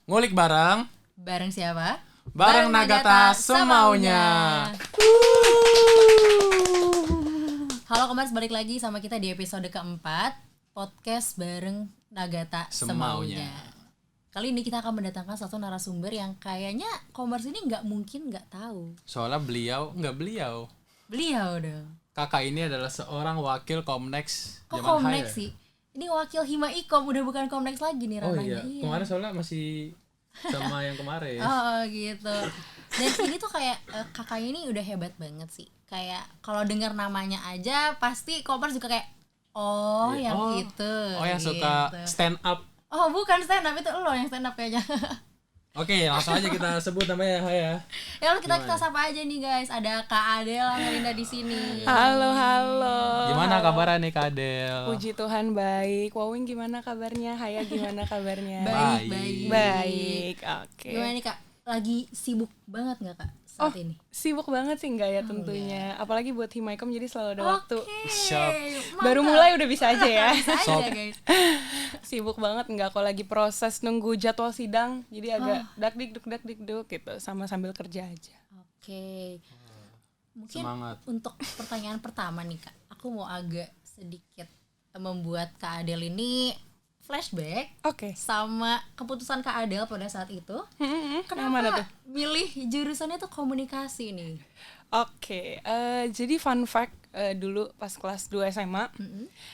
Ngulik bareng. Bareng siapa? Bareng Nagata semaunya. Halo Komers, balik lagi sama kita di episode keempat podcast bareng Nagata semaunya. Kali ini kita akan mendatangkan satu narasumber yang kayaknya Komers ini nggak mungkin nggak tahu. Soalnya beliau dong. Kakak ini adalah seorang wakil Komnex Kok zaman Komnex Haya. sih? Ini wakil Hima Ikom, udah bukan Komnex lagi nih Oh ranahnya. iya, kemarin soalnya masih sama yang kemarin. Oh gitu. Dan ini tuh kayak kakaknya ini udah hebat banget sih. Kayak kalau dengar namanya aja pasti Komers juga kayak yang itu. Oh yang gitu. suka stand up. Oh bukan stand up, itu lo yang stand up kayaknya. Oke, langsung aja kita sebut namanya Haya. Ya lalu kita sapa aja nih guys. Ada Kak Adel Melinda di sini. Halo. Gimana kabarnya nih Kak Adel? Puji Tuhan baik. Wawing gimana kabarnya? Haya gimana kabarnya? Baik. Baik. Oke. Gimana nih Kak? Lagi sibuk banget nggak Kak saat ini? Sibuk banget sih enggak ya tentunya. Apalagi buat Himaikom jadi selalu ada waktu. Siap. Baru mulai udah bisa aja ya. Aja guys. Sibuk banget enggak, kalau lagi proses nunggu jadwal sidang. Jadi agak dak-dik-duk gitu sama sambil kerja aja. Oke. Mungkin Semangat. untuk pertanyaan pertama nih Kak, aku mau agak sedikit membuat Kak Adel ini flashback Oke. sama keputusan Kak Adel pada saat itu. Yang Kenapa mana tuh? milih jurusannya tuh komunikasi nih? Oke, jadi fun fact, dulu pas kelas 2 SMA,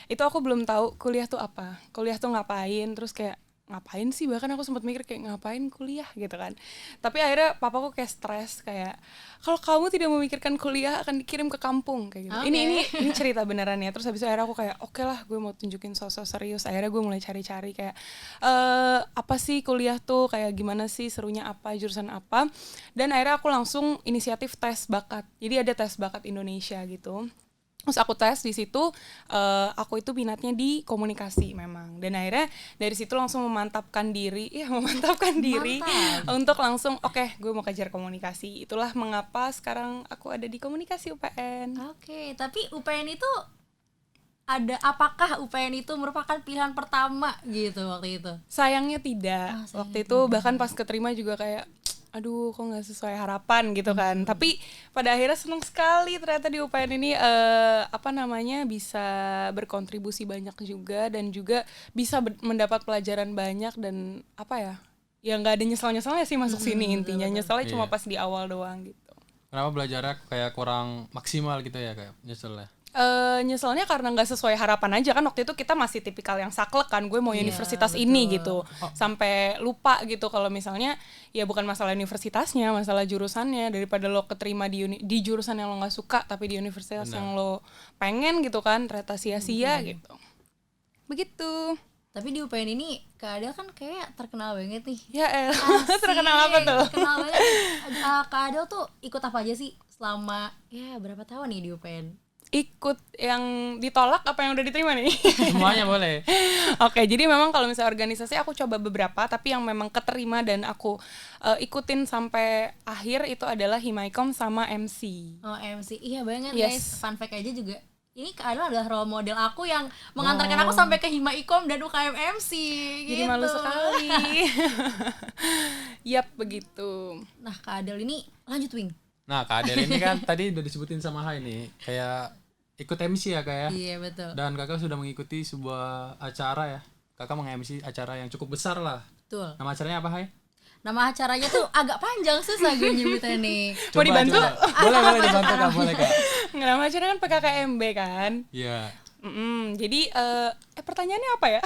itu aku belum tahu kuliah tuh apa, kuliah tuh ngapain, terus kayak ngapain sih, bahkan aku sempat mikir kayak ngapain kuliah gitu kan. Tapi akhirnya papaku kayak stres, kayak kalau kamu tidak memikirkan kuliah akan dikirim ke kampung kayak gitu. Okay. Ini cerita beneran ya. Terus habis itu akhirnya aku kayak oke lah, gue mau tunjukin sosok serius. Akhirnya gue mulai cari-cari kayak apa sih kuliah tuh, kayak gimana sih, serunya apa, jurusan apa. Dan akhirnya aku langsung inisiatif tes bakat. Jadi ada tes bakat Indonesia gitu. Terus aku tes di situ, aku itu minatnya di komunikasi memang. Dan akhirnya dari situ langsung memantapkan diri untuk langsung oke, gue mau kejar komunikasi. Itulah mengapa sekarang aku ada di komunikasi UPN. Oke, tapi UPN itu apakah UPN itu merupakan pilihan pertama gitu waktu itu? Sayangnya tidak. Waktu itu bahkan pas keterima juga kayak aduh kok nggak sesuai harapan gitu kan. Tapi pada akhirnya senang sekali ternyata di UPN ini bisa berkontribusi banyak juga, dan juga bisa mendapat pelajaran banyak, dan ya nggak ada nyesel-nyeselnya sih masuk sini. Intinya nyeselnya cuma pas di awal doang gitu. Kenapa belajarnya kayak kurang maksimal gitu ya, kayak nyeselnya? Nyeselnya karena nggak sesuai harapan aja kan. Waktu itu kita masih tipikal yang saklek kan, gue mau universitas betul. ini gitu, sampai lupa gitu kalau misalnya ya bukan masalah universitasnya, masalah jurusannya. Daripada lo keterima di jurusan yang lo nggak suka tapi di universitas yang lo pengen gitu kan, ternyata sia-sia gitu. Begitu. Tapi di UPN ini Kak Adel kan kayak terkenal banget nih. Ya terkenal apa tuh? Terkenal banget. Kak Adel tuh ikut apa aja sih selama berapa tahun nih di UPN? Ikut yang ditolak apa yang udah diterima nih? Semuanya boleh. Oke, jadi memang kalau misalnya organisasi aku coba beberapa, tapi yang memang keterima dan aku ikutin sampai akhir itu adalah Himaikom sama MC. Oh MC, iya banget Yes. guys. Fun fact aja juga. Ini Kak Adel adalah role model aku yang mengantarkan aku sampai ke Himaikom dan UKM MC. Jadi gitu. malu sekali. Yap, begitu. Nah Kak Adel ini lanjut Wing. Nah Kak Adel ini kan tadi udah disebutin sama Hai nih, kayak ikut MC ya Kak ya? Iya betul. Dan kakak sudah mengikuti sebuah acara ya. Kakak meng-MC acara yang cukup besar lah. Betul. Nama acaranya apa Hai? Nama acaranya tuh agak panjang, susah gue nyebutnya nih. Mau dibantu? Boleh dibantu Kak, boleh Kak. Nama acara kan PKKMB kan. Iya. Jadi pertanyaannya apa ya?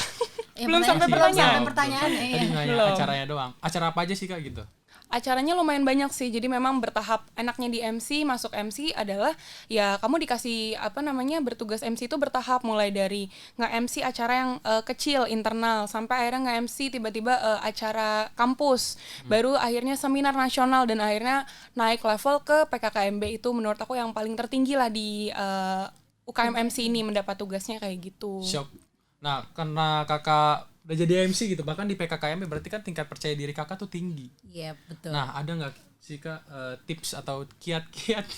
Belum Belum sampai pertanyaan. pertanyaan. Tadi nanya Belum. acaranya doang. Acara apa aja sih Kak gitu? Acaranya lumayan banyak sih, jadi memang bertahap. Enaknya di MC, masuk MC adalah ya kamu dikasih bertugas MC itu bertahap, mulai dari nge-MC acara yang kecil internal, sampai akhirnya nge-MC tiba-tiba acara kampus, baru akhirnya seminar nasional, dan akhirnya naik level ke PKKMB. Itu menurut aku yang paling tertinggi lah di UKM MC ini, mendapat tugasnya kayak gitu. Siap. Nah, karena kakak udah jadi MC gitu, bahkan di PKKMB berarti kan tingkat percaya diri kakak tuh tinggi. Iya betul. Nah, ada nggak sih Kak tips atau kiat-kiat?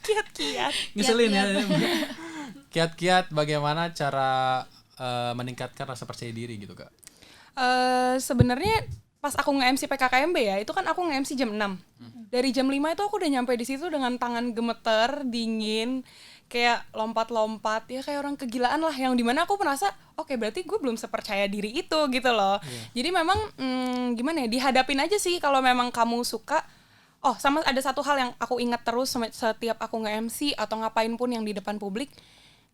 Kiat-kiat. Ngeselin ya. Kiat-kiat bagaimana cara meningkatkan rasa percaya diri gitu Kak? Sebenarnya pas aku nge-MC PKKMB ya, itu kan aku nge-MC jam 6. Dari jam 5 itu aku udah nyampe di situ dengan tangan gemeter, dingin, kayak lompat-lompat, ya kayak orang kegilaan lah, yang dimana aku merasa, oke, berarti gue belum sepercaya diri itu gitu loh. Jadi memang gimana ya, dihadapin aja sih kalau memang kamu suka. Oh, sama ada satu hal yang aku ingat terus setiap aku nge-MC atau ngapain pun yang di depan publik,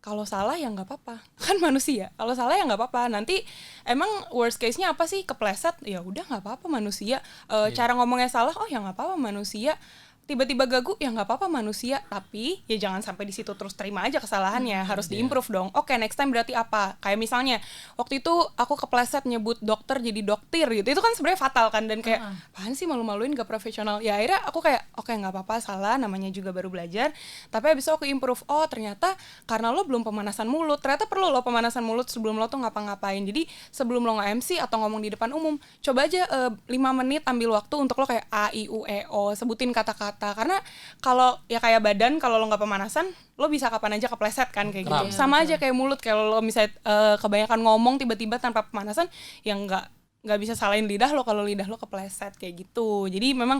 kalau salah ya nggak apa-apa, kan manusia. Kalau salah ya nggak apa-apa. Nanti emang worst case-nya apa sih, kepleset, ya udah nggak apa-apa manusia. Cara ngomongnya salah, oh ya nggak apa-apa manusia. Tiba-tiba gagu, ya nggak apa-apa manusia. Tapi ya jangan sampai di situ terus terima aja kesalahannya, harus diimprove dong. Oke, next time berarti apa? Kayak misalnya waktu itu aku kepleset nyebut dokter jadi doktir gitu. Itu kan sebenarnya fatal kan, dan kayak apaan sih, malu-maluin, gak profesional. Ya akhirnya aku kayak oke, nggak apa-apa, salah, namanya juga baru belajar. Tapi abis itu aku improve, oh ternyata karena lo belum pemanasan mulut, ternyata perlu lo pemanasan mulut sebelum lo tuh ngapa-ngapain. Jadi sebelum lo nge-MC atau ngomong di depan umum, coba aja 5 menit ambil waktu untuk lo kayak A, I, U, E, O, sebutin kata-kata. Karena kalau ya kayak badan, kalau lo nggak pemanasan, lo bisa kapan aja kepleset kan, kayak gitu. Sama aja kayak mulut, kalau lo misalnya kebanyakan ngomong tiba-tiba tanpa pemanasan, yang nggak bisa salahin lidah lo kalau lidah lo kepleset kayak gitu. Jadi memang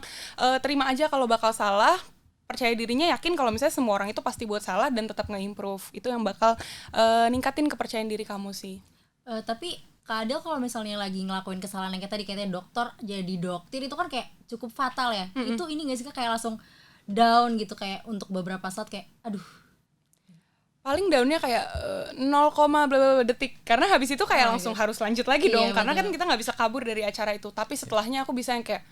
terima aja kalau bakal salah, percaya dirinya, yakin kalau misalnya semua orang itu pasti buat salah, dan tetap nge-improve. Itu yang bakal ningkatin kepercayaan diri kamu sih. Tapi Kak Adel kalau misalnya lagi ngelakuin kesalahan yang kayak tadi katanya dokter jadi dokter, itu kan kayak cukup fatal ya. Itu ini gak sih Kak, kayak langsung down gitu, kayak untuk beberapa saat kayak aduh. Paling downnya kayak 0, detik, karena habis itu kayak langsung harus lanjut lagi dong. Karena kan kita nggak bisa kabur dari acara itu. Tapi setelahnya aku bisa yang kayak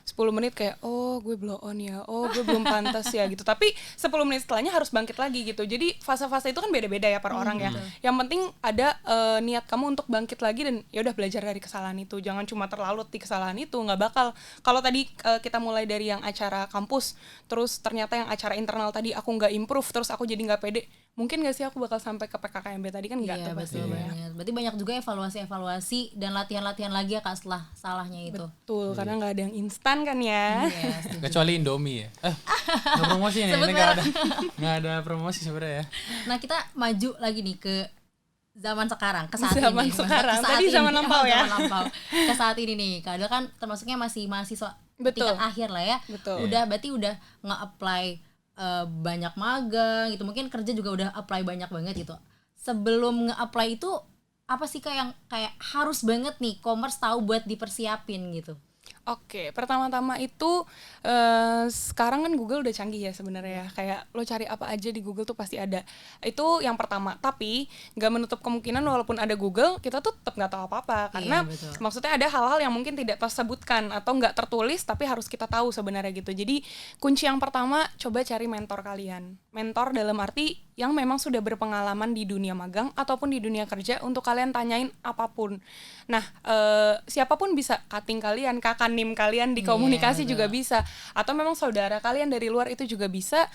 10 menit kayak, oh gue blow on ya, oh gue belum pantas ya gitu. Tapi 10 menit setelahnya harus bangkit lagi gitu. Jadi fase-fase itu kan beda-beda ya per orang ya. Yang penting ada niat kamu untuk bangkit lagi, dan ya udah belajar dari kesalahan itu. Jangan cuma terlalut di kesalahan itu, nggak bakal. Kalau tadi kita mulai dari yang acara kampus, terus ternyata yang acara internal tadi aku nggak improve, terus aku jadi nggak pede, mungkin gak sih aku bakal sampai ke PKKMB tadi, kan nggak tuh pasti. Berarti banyak juga evaluasi dan latihan-latihan lagi ya Kak setelah salahnya itu. Betul, karena nggak ada yang instan kan ya. Kecuali Indomie ya. Nggak promosi nih, ini nggak ada promosi sebenarnya ya. Nah kita maju lagi nih ke zaman sekarang, ke saat zaman ini. Sekarang, tadi zaman lampau ya. Zaman lampau. Ke saat ini nih, Kak Adel kan termasuknya masih mahasiswa tingkat akhir lah ya. Betul. Berarti udah nge-apply banyak magang gitu, mungkin kerja juga udah apply banyak banget gitu. Sebelum nge-apply itu apa sih Kak yang kayak harus banget nih commerce tahu buat dipersiapin gitu? Oke, pertama-tama itu sekarang kan Google udah canggih ya sebenarnya ya. Kayak lo cari apa aja di Google tuh pasti ada. Itu yang pertama. Tapi nggak menutup kemungkinan walaupun ada Google, kita tuh tetap nggak tahu apa-apa. Karena maksudnya ada hal-hal yang mungkin tidak tersebutkan atau nggak tertulis, tapi harus kita tahu sebenarnya gitu. Jadi kunci yang pertama, coba cari mentor kalian. Mentor dalam arti yang memang sudah berpengalaman di dunia magang ataupun di dunia kerja, untuk kalian tanyain apapun. Nah, siapapun bisa, cutting kalian, kakanim kalian di komunikasi juga bisa, atau memang saudara kalian dari luar itu juga bisa,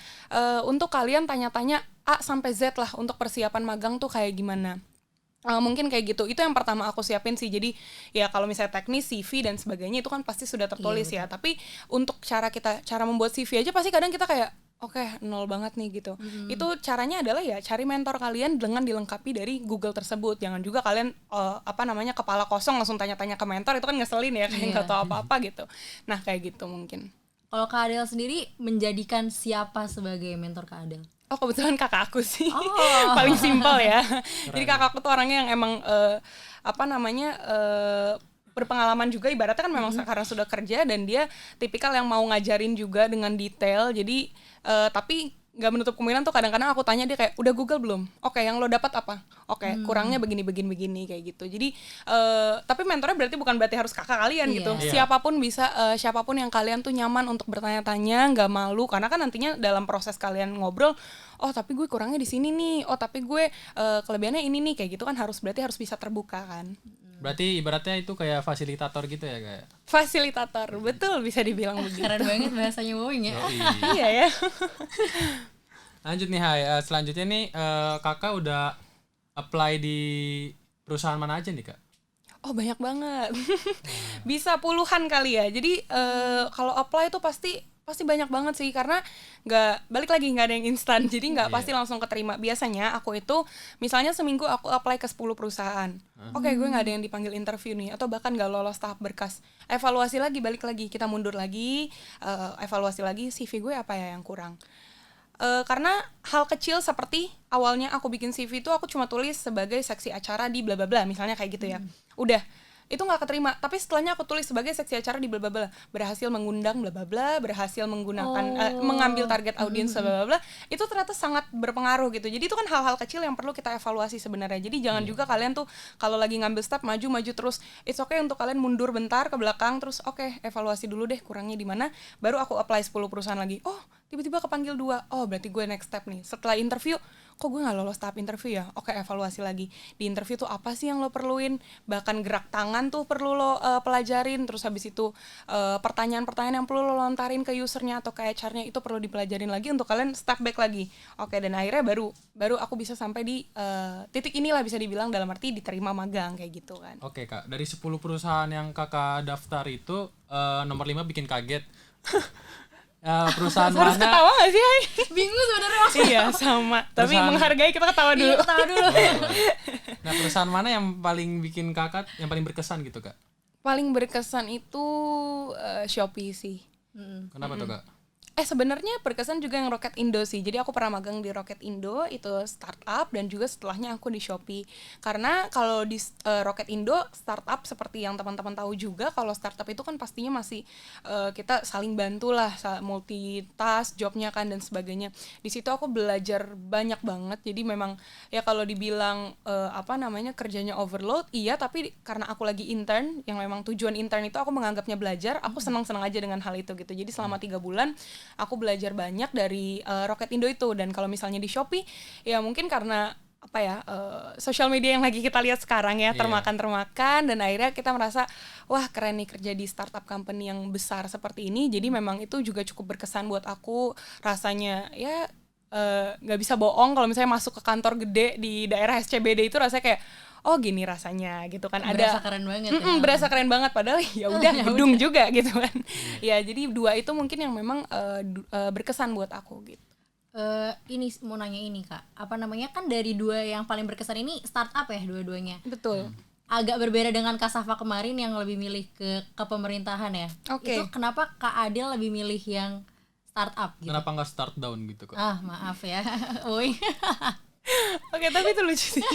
untuk kalian tanya-tanya A sampai Z lah untuk persiapan magang tuh kayak gimana. Mungkin kayak gitu. Itu yang pertama aku siapin sih. Jadi ya kalau misalnya teknis, CV dan sebagainya itu kan pasti sudah tertulis ya. Tapi untuk cara membuat CV aja pasti kadang kita kayak oke, nol banget nih gitu. Itu caranya adalah ya cari mentor kalian dengan dilengkapi dari Google tersebut. Jangan juga kalian kepala kosong langsung tanya-tanya ke mentor, itu kan ngeselin ya, kayak nggak tahu apa-apa gitu. Nah kayak gitu mungkin. Kalau Kak Adel sendiri menjadikan siapa sebagai mentor Kak Adel? Oh, kebetulan kakak aku sih. Paling simpel ya. Jadi kakak aku tuh orangnya yang emang berpengalaman juga, ibaratnya kan memang sekarang sudah kerja, dan dia tipikal yang mau ngajarin juga dengan detail. Jadi tapi nggak menutup kemungkinan tuh kadang-kadang aku tanya dia kayak, udah Google belum? Oke, yang lo dapat apa? Oke, kurangnya begini kayak gitu. Jadi tapi mentornya berarti harus kakak kalian gitu. Siapapun bisa, siapapun yang kalian tuh nyaman untuk bertanya-tanya, nggak malu, karena kan nantinya dalam proses kalian ngobrol, oh tapi gue kurangnya di sini nih, oh tapi gue kelebihannya ini nih, kayak gitu kan harus bisa terbuka kan. Berarti ibaratnya itu kayak fasilitator gitu ya kayak. Fasilitator, betul, bisa dibilang begitu. Keren banget bahasanya Wowing ya. Iya ya. Lanjut nih Hai, selanjutnya nih kakak udah apply di perusahaan mana aja nih Kak? Oh banyak banget. Bisa puluhan kali ya. Jadi kalau apply itu pasti pasti banyak banget sih, karena balik lagi nggak ada yang instan, jadi nggak pasti langsung keterima. Biasanya aku itu misalnya seminggu aku apply ke 10 perusahaan. Oke, gue nggak ada yang dipanggil interview nih, atau bahkan nggak lolos tahap berkas. Evaluasi lagi, balik lagi, kita mundur lagi, evaluasi lagi, CV gue apa ya yang kurang. Karena hal kecil seperti awalnya aku bikin CV itu aku cuma tulis sebagai seksi acara di bla bla bla, misalnya kayak gitu ya. Udah, itu nggak keterima, tapi setelahnya aku tulis sebagai seksi acara di bla bla bla, berhasil mengundang bla bla bla, berhasil menggunakan mengambil target audiens bla bla bla, itu ternyata sangat berpengaruh gitu. Jadi itu kan hal-hal kecil yang perlu kita evaluasi sebenarnya. Jadi jangan juga kalian tuh kalau lagi ngambil step maju terus, it's okay untuk kalian mundur bentar ke belakang, terus evaluasi dulu deh kurangnya di mana, baru aku apply 10 perusahaan lagi. Oh, tiba-tiba kepanggil 2, oh berarti gue next step nih. Setelah interview, kok gue nggak lolos tahap interview ya? Oke, evaluasi lagi. Di interview tuh apa sih yang lo perluin? Bahkan gerak tangan tuh perlu lo pelajarin. Terus habis itu pertanyaan-pertanyaan yang perlu lo lontarin ke usernya atau ke HR-nya itu perlu dipelajarin lagi untuk kalian step back lagi. Oke, dan akhirnya baru aku bisa sampai di titik inilah, bisa dibilang dalam arti diterima magang kayak gitu kan. Oke Kak, dari 10 perusahaan yang Kakak daftar itu nomor 5 bikin kaget. Perusahaan Harus mana? ketawa gak sih, Hai? Bingung sebenarnya maksudnya. Iya, sama. Tapi Perusahaan- menghargai, kita ketawa dulu. Iya, ketawa dulu. Nah, perusahaan mana yang paling bikin Kakak yang paling berkesan gitu, Kak? Paling berkesan itu Shopee sih. Kenapa tuh, Kak? Sebenarnya berkesan juga yang Rocket Indo sih. Jadi aku pernah magang di Rocket Indo, itu startup, dan juga setelahnya aku di Shopee. Karena kalau di Rocket Indo startup, seperti yang teman-teman tahu juga, kalau startup itu kan pastinya masih kita saling bantu lah, multitask jobnya kan dan sebagainya. Di situ aku belajar banyak banget. Jadi memang ya kalau dibilang kerjanya overload, iya, tapi karena aku lagi intern, yang memang tujuan intern itu aku menganggapnya belajar, aku senang-senang aja dengan hal itu gitu. Jadi selama 3 bulan aku belajar banyak dari Rocket Indo itu. Dan kalau misalnya di Shopee, ya mungkin karena sosial media yang lagi kita lihat sekarang ya, termakan dan akhirnya kita merasa wah keren nih kerja di startup company yang besar seperti ini. Jadi memang itu juga cukup berkesan buat aku. Rasanya ya nggak bisa bohong, kalau misalnya masuk ke kantor gede di daerah SCBD itu rasanya kayak oh gini rasanya gitu kan. Berasa keren banget ya. Berasa keren banget, padahal ya udah gedung juga gitu kan. Ya jadi 2 itu mungkin yang memang berkesan buat aku gitu. Ini mau nanya ini Kak, apa namanya, kan dari 2 yang paling berkesan ini startup ya dua-duanya. Betul. Agak berbeda dengan Kak Safa kemarin yang lebih milih ke pemerintahan ya. Oke. Itu kenapa Kak Adil lebih milih yang startup gitu? Kenapa nggak start down gitu, Kak? Maaf ya. Oi. Oke, tapi itu lucu sih.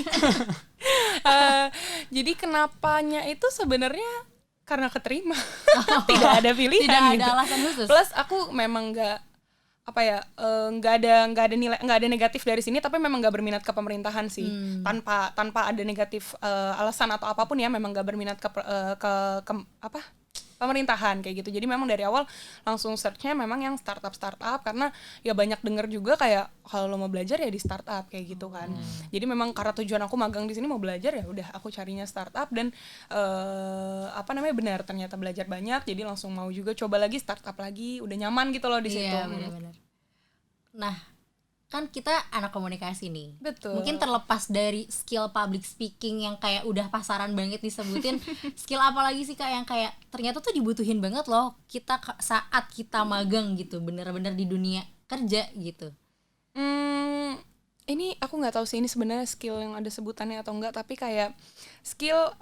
Jadi kenapanya itu sebenarnya karena keterima. Tidak ada pilihan. Tidak ada gitu. alasan khusus. Plus aku memang nggak ada nilai, nggak ada negatif dari sini, tapi memang nggak berminat ke pemerintahan sih. Tanpa ada negatif alasan atau apapun ya, memang nggak berminat ke pemerintahan kayak gitu. Jadi memang dari awal langsung searchnya memang yang startup karena ya banyak denger juga kayak kalau lo mau belajar ya di startup kayak gitu kan. Jadi memang karena tujuan aku magang di sini mau belajar, ya udah aku carinya startup dan benar ternyata belajar banyak, jadi langsung mau juga coba lagi startup lagi, udah nyaman gitu loh di situ. Iya, benar-benar. Nah, kan kita anak komunikasi nih. Betul. Mungkin terlepas dari skill public speaking yang kayak udah pasaran banget disebutin, skill apa lagi sih Kak yang kayak ternyata tuh dibutuhin banget loh kita saat kita magang gitu, bener-bener di dunia kerja gitu. Ini aku nggak tahu sih ini sebenarnya skill yang ada sebutannya atau enggak, tapi kayak skill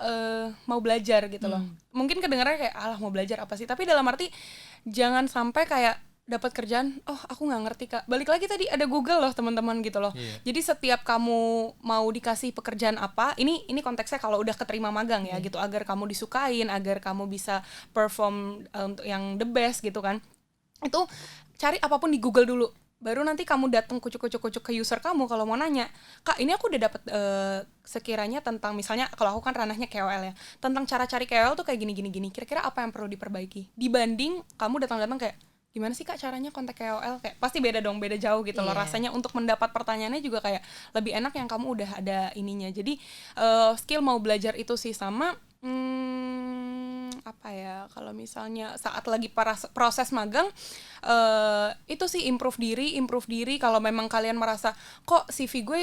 mau belajar gitu loh. Mungkin kedengarannya kayak alah mau belajar apa sih, tapi dalam arti jangan sampai kayak dapat kerjaan, oh aku nggak ngerti Kak. Balik lagi tadi ada Google loh teman-teman gitu loh. Jadi setiap kamu mau dikasih pekerjaan apa, ini konteksnya kalau udah keterima magang ya gitu, agar kamu disukain, agar kamu bisa perform untuk yang the best gitu kan. Itu cari apapun di Google dulu. Baru nanti kamu datang kucuk ke user kamu kalau mau nanya, Kak ini aku udah dapat sekiranya tentang, misalnya kalau aku kan ranahnya KOL ya, tentang cara cari KOL tuh kayak gini, kira-kira apa yang perlu diperbaiki, dibanding kamu datang kayak gimana sih Kak caranya kontak KOL, kayak pasti beda jauh gitu loh rasanya. Untuk mendapat pertanyaannya juga kayak lebih enak yang kamu udah ada ininya. Jadi skill mau belajar itu sih sama apa ya, kalau misalnya saat lagi proses magang, itu sih improve diri. Kalau memang kalian merasa kok CV gue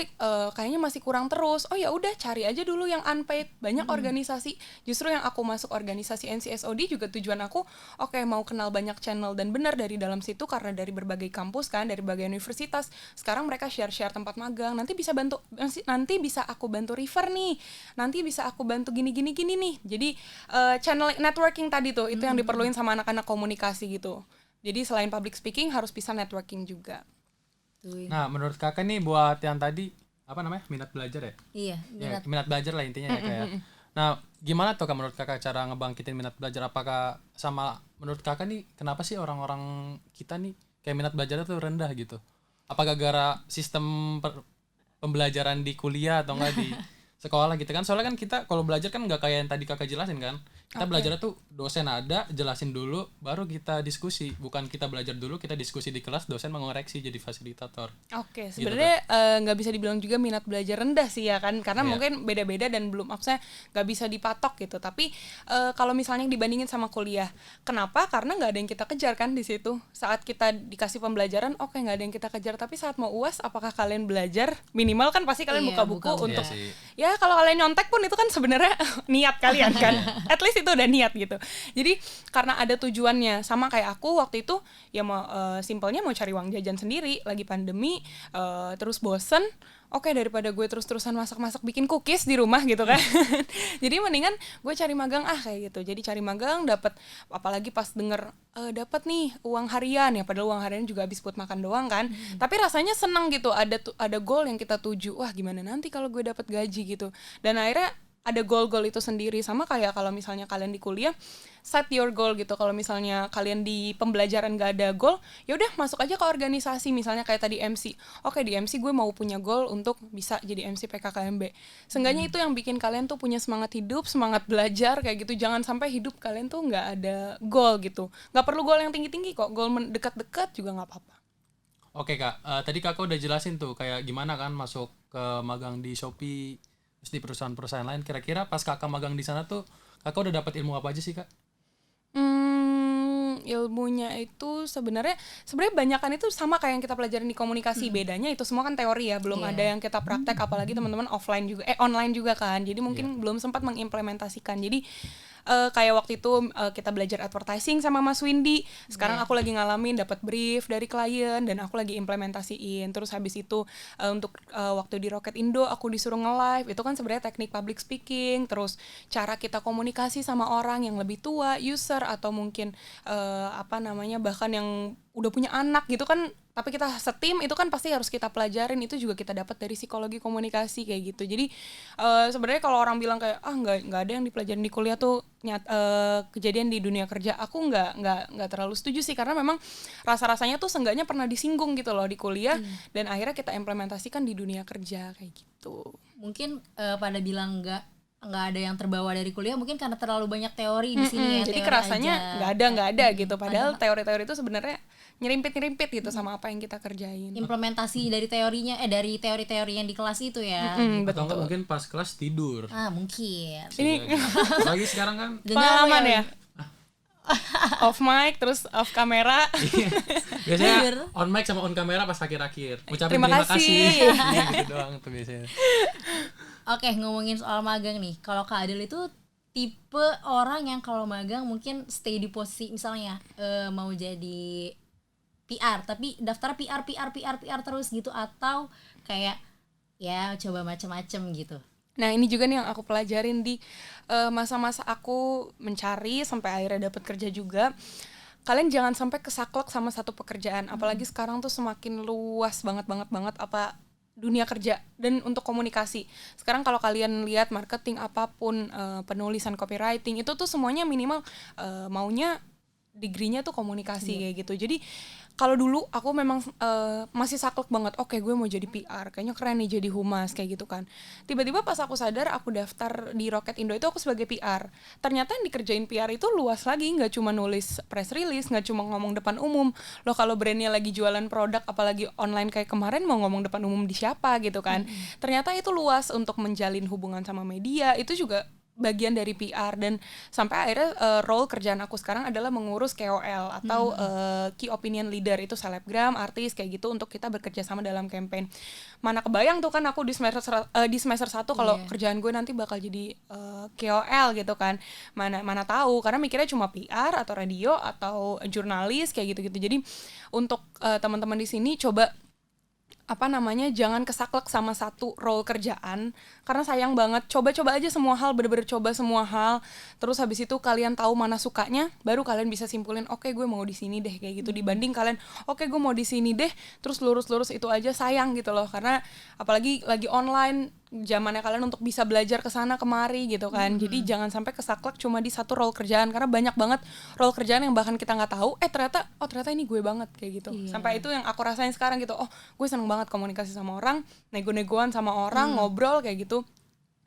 kayaknya masih kurang terus, oh ya udah cari aja dulu yang unpaid. Banyak organisasi, justru yang aku masuk organisasi NCSOD juga tujuan aku mau kenal banyak channel, dan benar dari dalam situ karena dari berbagai kampus kan, dari berbagai universitas, sekarang mereka share tempat magang, nanti bisa aku bantu refer nih, nanti bisa aku bantu gini nih. Jadi channel networking tadi tuh itu yang diperluin sama anak-anak komunikasi gitu. Jadi selain public speaking harus bisa networking juga. Nah, menurut kakak nih buat yang tadi apa namanya, minat belajar ya? Iya, minat belajar lah intinya ya kayak. Nah, gimana tuh menurut kakak cara ngebangkitin minat belajar? Apakah sama menurut kakak nih kenapa sih orang-orang kita nih kayak minat belajarnya tuh rendah gitu? Apakah gara sistem pembelajaran di kuliah atau enggak di sekolah gitu kan? Soalnya kan kita kalau belajar kan nggak kayak yang tadi kakak jelasin kan, kita belajarnya tuh dosen ada jelasin dulu baru kita diskusi, bukan kita belajar dulu kita diskusi di kelas, dosen mengoreksi jadi fasilitator. Sebenarnya nggak bisa dibilang juga minat belajar rendah sih ya kan, karena mungkin beda-beda dan belum, maksudnya nggak bisa dipatok gitu. Tapi kalau misalnya dibandingin sama kuliah, kenapa? Karena nggak ada yang kita kejar kan di situ. Saat kita dikasih pembelajaran, nggak ada yang kita kejar. Tapi saat mau UAS, apakah kalian belajar? Minimal kan pasti kalian buka buku untuk ya kalau kalian nyontek pun itu kan sebenarnya niat kalian kan. At least itu udah niat gitu. Jadi karena ada tujuannya, sama kayak aku waktu itu ya mau simpelnya mau cari uang jajan sendiri, lagi pandemi, terus bosen. Daripada gue terus-terusan masak-masak bikin cookies di rumah gitu kan. Jadi mendingan gue cari magang kayak gitu. Jadi cari magang dapat, apalagi pas denger dapat nih uang harian ya, padahal uang harian juga habis buat makan doang kan. Tapi rasanya seneng gitu, ada goal yang kita tuju. Wah, gimana nanti kalau gue dapat gaji gitu. Dan akhirnya ada goal-goal itu sendiri. Sama kayak kalau misalnya kalian di kuliah, set your goal gitu. Kalau misalnya kalian di pembelajaran gak ada goal, ya udah masuk aja ke organisasi. Misalnya kayak tadi MC. Di MC gue mau punya goal untuk bisa jadi MC PKKMB. Seenggaknya itu yang bikin kalian tuh punya semangat hidup, semangat belajar kayak gitu. Jangan sampai hidup kalian tuh gak ada goal gitu. Gak perlu goal yang tinggi-tinggi kok. Goal dekat-dekat juga gak apa-apa. Oke kak, tadi kakak udah jelasin tuh kayak gimana kan masuk ke magang di Shopee, terus di perusahaan-perusahaan lain. Kira-kira pas kakak magang di sana tuh kakak udah dapat ilmu apa aja sih kak? Ilmunya itu sebenarnya banyakan itu sama kayak yang kita pelajarin di komunikasi. Bedanya itu semua kan teori ya, belum ada yang kita praktek, apalagi teman-teman online juga kan. Jadi mungkin belum sempat mengimplementasikan. Jadi kayak waktu itu kita belajar advertising sama Mas Windy. Sekarang aku lagi ngalamin dapat brief dari klien dan aku lagi implementasiin. Terus habis itu untuk waktu di Rocket Indo aku disuruh nge-live. Itu kan sebenarnya teknik public speaking. Terus cara kita komunikasi sama orang yang lebih tua, user, atau mungkin bahkan yang udah punya anak gitu kan. Tapi kita setim itu kan pasti harus kita pelajarin. Itu juga kita dapat dari psikologi komunikasi kayak gitu. Jadi sebenarnya kalau orang bilang kayak nggak ada yang dipelajarin di kuliah tuh kejadian di dunia kerja, aku nggak terlalu setuju sih, karena memang rasa-rasanya tuh seenggaknya pernah disinggung gitu loh di kuliah, dan akhirnya kita implementasikan di dunia kerja kayak gitu. Mungkin pada bilang nggak ada yang terbawa dari kuliah mungkin karena terlalu banyak teori di sini ya. Jadi kerasanya nggak ada gitu, padahal teori-teori itu sebenarnya nyerimpit gitu sama apa yang kita kerjain. Implementasi dari teorinya dari teori-teori yang di kelas itu ya. Atau enggak mungkin pas kelas tidur. Mungkin. Ini lagi sekarang kan pengalaman ya. Off mic terus off kamera. Biasanya on mic sama on kamera pas akhir-akhir. Ucapin terima kasih. Iya gitu doang tuh biasanya. Oke, ngomongin soal magang nih. Kalau Kak Adil itu tipe orang yang kalau magang mungkin stay di posisi, misalnya mau jadi PR tapi daftar PR terus gitu, atau kayak ya coba macam-macam gitu. Nah, ini juga nih yang aku pelajarin di masa-masa aku mencari sampai akhirnya dapat kerja juga. Kalian jangan sampai kesaklek sama satu pekerjaan, apalagi sekarang tuh semakin luas banget apa dunia kerja dan untuk komunikasi. Sekarang kalau kalian lihat marketing apapun, penulisan copywriting itu tuh semuanya minimal maunya degree-nya tuh komunikasi kayak gitu. Jadi kalau dulu aku memang masih saklek banget, gue mau jadi PR, kayaknya keren nih jadi humas kayak gitu kan. Tiba-tiba pas aku sadar aku daftar di Rocket Indo itu aku sebagai PR. Ternyata yang dikerjain PR itu luas lagi, nggak cuma nulis press release, nggak cuma ngomong depan umum. Loh kalau brandnya lagi jualan produk, apalagi online kayak kemarin, mau ngomong depan umum di siapa gitu kan. Ternyata itu luas, untuk menjalin hubungan sama media itu juga bagian dari PR, dan sampai akhirnya role kerjaan aku sekarang adalah mengurus KOL atau key opinion leader, itu selebgram, artis kayak gitu, untuk kita bekerja sama dalam campaign. Mana kebayang tuh kan aku di semester 1 kalau kerjaan gue nanti bakal jadi KOL gitu kan. Mana tahu, karena mikirnya cuma PR atau radio atau jurnalis kayak gitu-gitu. Jadi untuk teman-teman di sini coba jangan kesaklek sama satu role kerjaan, karena sayang banget. Coba aja semua hal, bener-bener coba semua hal, terus habis itu kalian tahu mana sukanya, baru kalian bisa simpulin oke, gue mau di sini deh kayak gitu. Dibanding kalian oke, gue mau di sini deh terus lurus itu aja, sayang gitu loh. Karena apalagi lagi online, zamannya kalian untuk bisa belajar kesana kemari gitu kan. Jadi jangan sampai kesaklek cuma di satu role kerjaan, karena banyak banget role kerjaan yang bahkan kita nggak tahu ternyata ini gue banget kayak gitu. Sampai itu yang aku rasain sekarang gitu. Oh, gue seneng banget komunikasi sama orang, nego-negoan sama orang, ngobrol kayak gitu.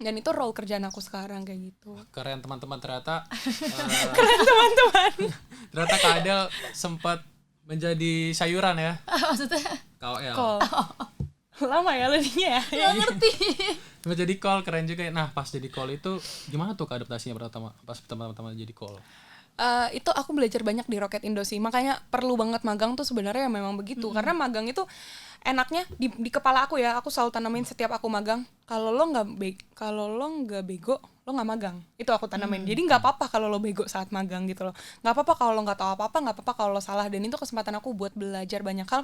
Dan itu role kerjaan aku sekarang kayak gitu. Keren teman-teman, ternyata Keren teman-teman. ternyata Kak Adel sempat menjadi sayuran ya. Maksudnya KOL. Call. Lama ya ladinya ya. nggak ngerti. Sempat jadi call, keren juga ya. Nah pas jadi call itu gimana tuh adaptasinya pas pertama jadi call? Itu aku belajar banyak di Rocket Indo sih, makanya perlu banget magang tuh sebenarnya memang begitu. Karena magang itu enaknya di kepala aku ya, aku selalu tanamin setiap aku magang, kalau lo nggak bego lo nggak magang, itu aku tanamin. Jadi nggak apa-apa kalau lo bego saat magang gitu loh, nggak apa-apa kalau lo nggak tahu apa-apa, nggak apa-apa kalau lo salah. Dan itu kesempatan aku buat belajar banyak hal.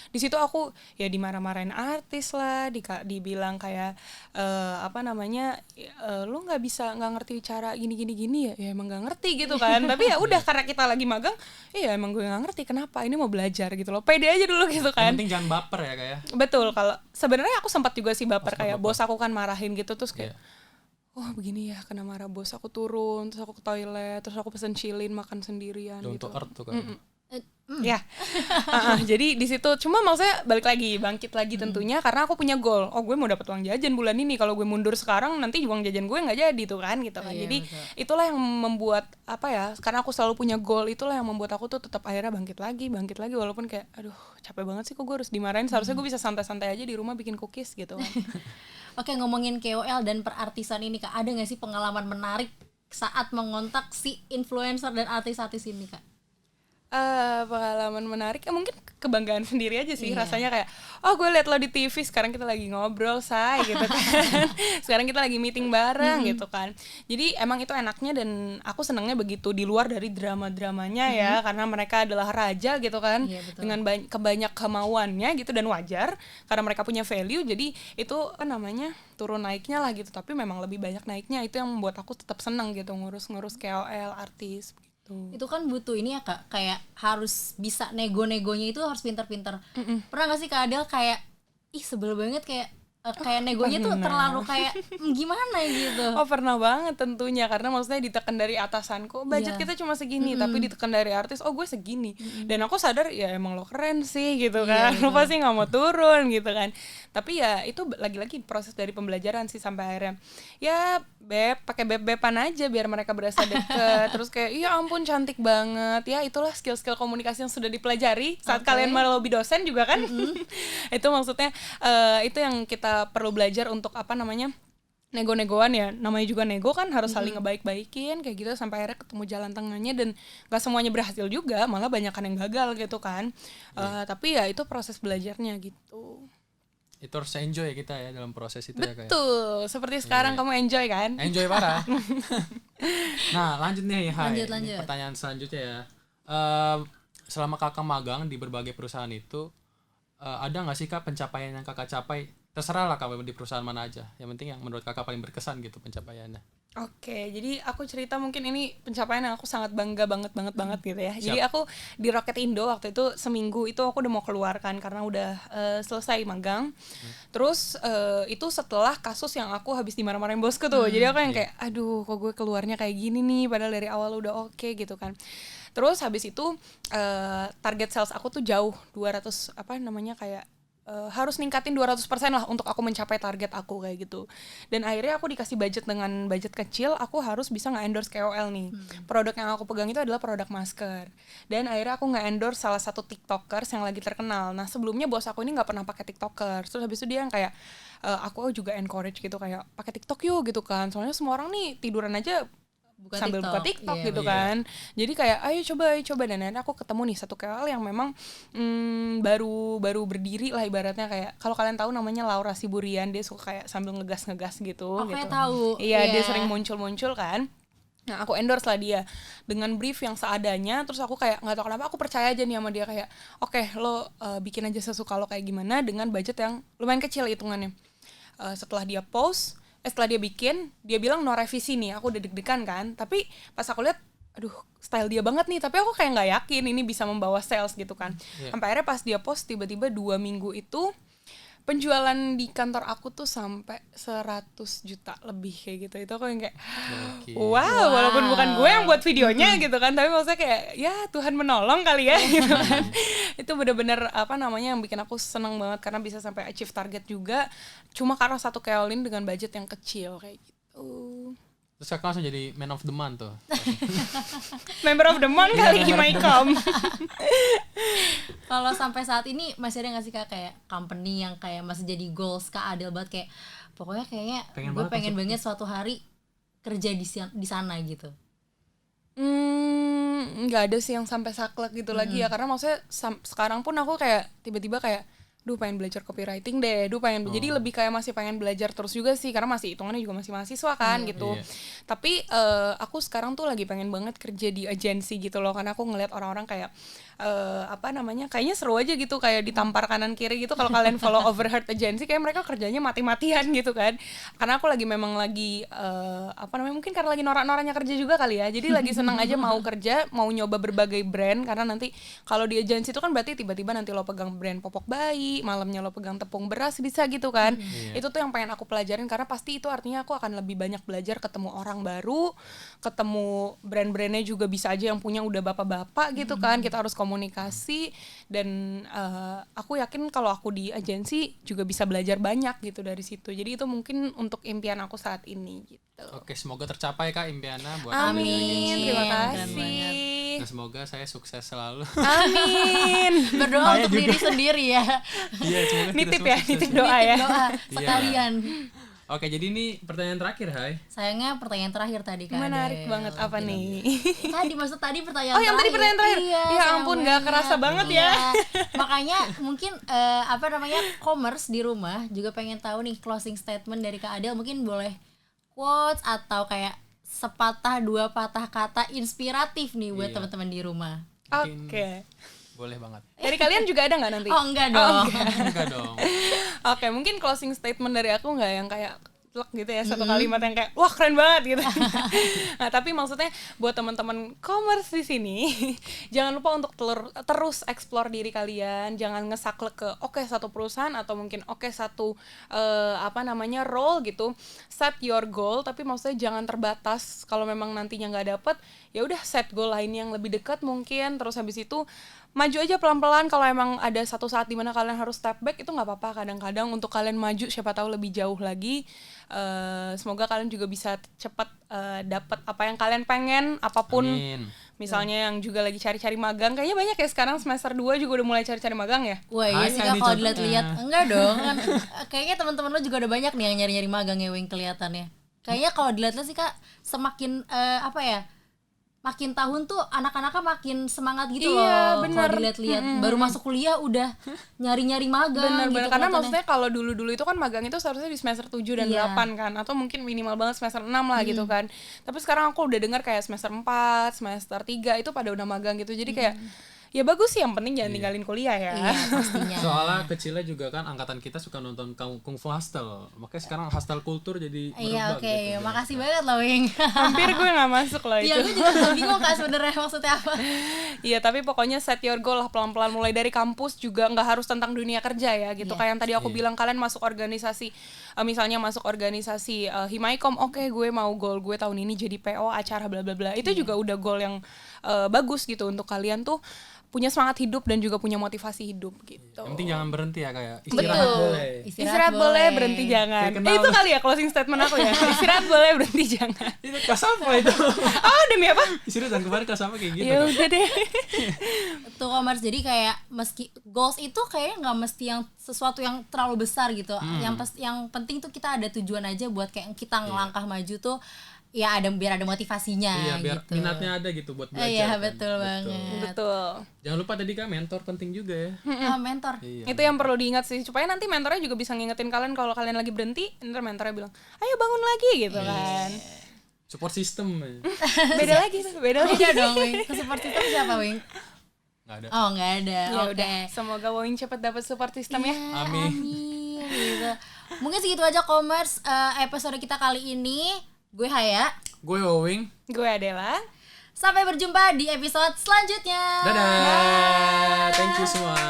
Di situ aku ya dimarah-marahin artis lah, dibilang kayak lo nggak ngerti cara gini ya emang nggak ngerti gitu kan. Tapi ya udah, karena kita lagi magang, iya emang gue nggak ngerti, kenapa, ini mau belajar gitu loh, pede aja dulu gitu kan. Yang penting jangan baper ya kayak. Betul, kalau sebenarnya aku sempat juga sih baper, kayak bos aku kan marahin gitu, terus kayak oh begini ya, kena marah bos, aku turun, terus aku ke toilet, terus aku pesen chillin, makan sendirian Down gitu. to earth tuh kan. Ya, jadi di situ cuma maksudnya bangkit lagi tentunya, karena aku punya goal. Oh, gue mau dapat uang jajan bulan ini. Kalau gue mundur sekarang, nanti uang jajan gue nggak jadi tuh kan, gitu kan. Jadi itulah yang membuat karena aku selalu punya goal, itulah yang membuat aku tuh tetap akhirnya bangkit lagi, walaupun kayak aduh capek banget sih, kok gue harus dimarahin. Seharusnya gue bisa santai-santai aja di rumah bikin cookies gitu kan. Oke, ngomongin KOL dan perartisan ini Kak, ada nggak sih pengalaman menarik saat mengontak si influencer dan artis-artis ini Kak? Pengalaman menarik ya mungkin kebanggaan sendiri aja sih. Rasanya kayak oh, gue liat lo di TV, sekarang kita lagi ngobrol say gitu kan. Sekarang kita lagi meeting bareng gitu kan. Jadi emang itu enaknya, dan aku senengnya begitu, di luar dari drama-dramanya ya, karena mereka adalah raja gitu kan. Dengan kebanyak kemauannya gitu, dan wajar karena mereka punya value. Jadi itu turun naiknya lah gitu, tapi memang lebih banyak naiknya. Itu yang membuat aku tetap seneng gitu, ngurus KOL artis. Itu kan butuh ini ya Kak, kayak harus bisa nego-negonya itu harus pinter-pinter. Pernah gak sih Kak Adel kayak sebel banget kayak negonya tuh terlalu kayak gimana gitu? Oh, pernah banget tentunya, karena maksudnya ditekan dari atasanku, budget kita cuma segini, tapi ditekan dari artis, oh gue segini. Dan aku sadar ya emang lo keren sih gitu kan, lo pasti nggak mau turun gitu kan. Tapi ya itu lagi-lagi proses dari pembelajaran sih, sampai akhirnya ya pakai beb-beban aja biar mereka berasa deket. Terus kayak iya ampun cantik banget ya, itulah skill-skill komunikasi yang sudah dipelajari saat kalian melobi dosen juga kan. Itu maksudnya itu yang kita perlu belajar untuk nego-negoan ya, namanya juga nego kan, harus saling ngebaik-baikin kayak gitu, sampai akhirnya ketemu jalan tengahnya. Dan gak semuanya berhasil juga, malah banyakan yang gagal gitu kan. Tapi ya itu proses belajarnya gitu. Itu harus enjoy ya kita ya dalam proses itu. Betul, ya kayak. Betul, seperti sekarang kamu enjoy kan? Enjoy parah. Nah lanjut nih, Lanjut. pertanyaan selanjutnya ya. Selama kakak magang di berbagai perusahaan itu, ada nggak sih Kak pencapaian yang kakak capai? Terserah lah Kak di perusahaan mana aja, yang penting yang menurut kakak paling berkesan gitu pencapaiannya. Oke, jadi aku cerita mungkin ini pencapaian yang aku sangat bangga banget gitu ya. Jadi aku di Rocket Indo waktu itu seminggu itu aku udah mau keluarkan karena udah selesai magang. Terus itu setelah kasus yang aku habis dimarah-marahin bosku tuh. Jadi aku yang kayak aduh kok gue keluarnya kayak gini nih, padahal dari awal udah oke gitu kan. Terus habis itu target sales aku tuh jauh 200 harus ningkatin 200% lah untuk aku mencapai target aku kayak gitu. Dan akhirnya aku dikasih budget, dengan budget kecil aku harus bisa nge-endorse KOL nih. Produk yang aku pegang itu adalah produk masker. Dan akhirnya aku nge-endorse salah satu TikTokers yang lagi terkenal. Nah sebelumnya bos aku ini gak pernah pakai TikTokers. Terus habis itu dia yang kayak aku juga encourage gitu kayak pakai TikTok yuk gitu kan, soalnya semua orang nih tiduran aja sambil buka TikTok gitu kan. Jadi kayak ayo coba dan akhirnya aku ketemu nih satu KOL yang memang baru berdiri lah ibaratnya, kayak kalau kalian tahu namanya Laura Siburian, dia suka kayak sambil ngegas gitu. Kayak tahu. Iya, dia sering muncul kan. Nah aku endorse lah dia dengan brief yang seadanya, terus aku kayak nggak tahu kenapa aku percaya aja nih sama dia, kayak oke, lo bikin aja sesuka lo kayak gimana dengan budget yang lumayan kecil hitungannya. Setelah dia post, setelah dia bikin, dia bilang no revisi nih, aku udah deg-degan kan, tapi pas aku lihat, aduh style dia banget nih, tapi aku kayak nggak yakin ini bisa membawa sales gitu kan. Sampai akhirnya pas dia post, tiba-tiba 2 minggu itu penjualan di kantor aku tuh sampai 100 juta lebih kayak gitu. Itu aku yang kayak wow, walaupun bukan gue yang buat videonya gitu kan, tapi maksudnya kayak ya Tuhan menolong kali ya gitu kan. Itu bener-bener apa namanya yang bikin aku seneng banget karena bisa sampai achieve target juga cuma karena satu keolin dengan budget yang kecil kayak gitu. Terus kakak langsung jadi man of the month tuh. Member of the month kali Himaikom. Kalau sampai saat ini masih ada nggak sih Kak kayak company yang kayak masih jadi goals Kak Adel banget, kayak pokoknya kayaknya gue pengen banget suatu hari kerja di sana gitu? Nggak ada sih yang sampai saklek gitu lagi ya, karena maksudnya sekarang pun aku kayak tiba-tiba kayak pengen belajar copywriting deh, jadi lebih kayak masih pengen belajar terus juga sih, karena masih hitungannya juga masih mahasiswa kan gitu. Tapi aku sekarang tuh lagi pengen banget kerja di agensi gitu loh, karena aku ngeliat orang-orang kayak apa namanya, kayaknya seru aja gitu, kayak ditampar kanan kiri gitu. Kalau kalian follow Overheard Agency, kayak mereka kerjanya mati-matian gitu kan. Karena aku memang lagi apa namanya, mungkin karena lagi norak-noraknya kerja juga kali ya, jadi lagi seneng aja mau kerja, mau nyoba berbagai brand. Karena nanti kalau di agensi itu kan berarti tiba-tiba nanti lo pegang brand popok bayi, malamnya lo pegang tepung beras, bisa gitu kan. Itu tuh yang pengen aku pelajarin, karena pasti itu artinya aku akan lebih banyak belajar, ketemu orang baru, ketemu brand-brandnya juga bisa aja yang punya udah bapak-bapak gitu kan. Kita harus komunikasi, dan aku yakin kalau aku di agensi juga bisa belajar banyak gitu dari situ. Jadi itu mungkin untuk impian aku saat ini gitu. Oke, semoga tercapai Kak impiannya buat amin, terima kasih. Dan semoga saya sukses selalu. Amin. Berdoa untuk diri sendiri ya. Iya, semoga nitip ya, nitip doa ya. Doa sekalian. Oke, jadi ini pertanyaan terakhir, Hai. Sayangnya pertanyaan terakhir tadi Kak. Menarik banget, apa nih? Tadi pertanyaan yang tadi pertanyaan terakhir. Iya, ya ampun, gak kerasa banget ya. Makanya mungkin apa namanya, commerce di rumah juga pengen tahu nih closing statement dari Kak Adel. Mungkin boleh quotes atau kayak sepatah dua patah kata inspiratif nih buat teman-teman di rumah. Oke. Boleh banget. Dari kalian juga ada nggak nanti? Oh enggak dong. Enggak dong. Oke, mungkin closing statement dari aku nggak yang kayak gitu ya, satu kalimat yang kayak wah keren banget gitu. Nah, tapi maksudnya buat teman-teman commerce di sini, jangan lupa untuk terus explore diri kalian, jangan ngesaklek ke satu perusahaan atau mungkin satu apa namanya role gitu. Set your goal, tapi maksudnya jangan terbatas. Kalau memang nantinya nggak dapet, ya udah set goal lain yang lebih dekat mungkin. Terus habis itu maju aja pelan-pelan. Kalau emang ada satu saat dimana kalian harus step back, itu nggak apa-apa. Kadang-kadang untuk kalian maju, siapa tahu lebih jauh lagi. Semoga kalian juga bisa cepat dapat apa yang kalian pengen, apapun. Amin. Misalnya yang juga lagi cari-cari magang, kayaknya banyak ya sekarang semester 2 juga udah mulai cari-cari magang ya. Wah iya sih Kak, kalau dilihat-lihat enggak dong kan. Kayaknya teman-teman lo juga udah banyak nih yang nyari-nyari magang ya, Wing, kelihatannya. Kayaknya kalau dilihat-lihat sih Kak, semakin apa ya, makin tahun tuh anak-anaknya makin semangat gitu loh. Kalau dilihat-lihat baru masuk kuliah udah nyari-nyari magang. Bener-bener, karena maksudnya kalau dulu-dulu itu kan magang itu seharusnya di semester 7 dan 8 kan, atau mungkin minimal banget semester 6 lah gitu kan. Tapi sekarang aku udah dengar kayak semester 4, semester 3 itu pada udah magang gitu. Jadi kayak ya bagus sih, yang penting jangan tinggalin kuliah ya. Iya pastinya. Soalnya kecilnya juga kan angkatan kita suka nonton Kung Fu Hustle. Makanya sekarang hustle kultur jadi iya oke, gitu. makasih banget loh Wing. Hampir gue gak masuk loh itu. Iya gue juga bingung Kak sebenarnya maksudnya apa. Iya, tapi pokoknya set your goal lah pelan-pelan, mulai dari kampus juga, nggak harus tentang dunia kerja ya gitu. Kayak yang tadi aku bilang, kalian masuk organisasi, misalnya masuk organisasi Himaikom, gue mau goal gue tahun ini jadi PO acara bla bla bla. Itu juga udah goal yang bagus gitu untuk kalian tuh punya semangat hidup dan juga punya motivasi hidup gitu. Yang penting jangan berhenti ya, kayak Betul. istirahat boleh. Istirahat boleh, berhenti jangan. Kayak kenal. Itu kali ya closing statement aku ya. Istirahat boleh, berhenti jangan. Itu kelas apa itu? Oh, demi apa? Serius, yang kemarin kelas apa kayak gitu Ya kan? udah deh. Tuh Komers, jadi kayak meski goals itu kayak nggak mesti yang sesuatu yang terlalu besar gitu. Yang penting tuh kita ada tujuan aja buat kayak kita ngelangkah maju tuh ya ada biar ada motivasinya Iya, biar gitu. minatnya ada gitu buat belajar. Iya, kan? betul banget. Betul. Jangan lupa tadi kan mentor penting juga ya. Mentor. Iya. Itu yang perlu diingat sih, supaya nanti mentornya juga bisa ngingetin kalian kalau kalian lagi berhenti, ntar mentornya bilang, ayo bangun lagi gitu kan. Support system. Beda lagi tuh, beda lagi. Beda dong, Wing. Ke support system siapa, Wing? Nggak ada. Oh, nggak ada. Ya Oke. udah, semoga Wowing cepat dapat support system ya. Amin. Amin. Gitu. Mungkin segitu aja Komers episode kita kali ini. Gue Haya. Gue Owing. Gue Adela. Sampai berjumpa di episode selanjutnya. Dadah. Thank you semua.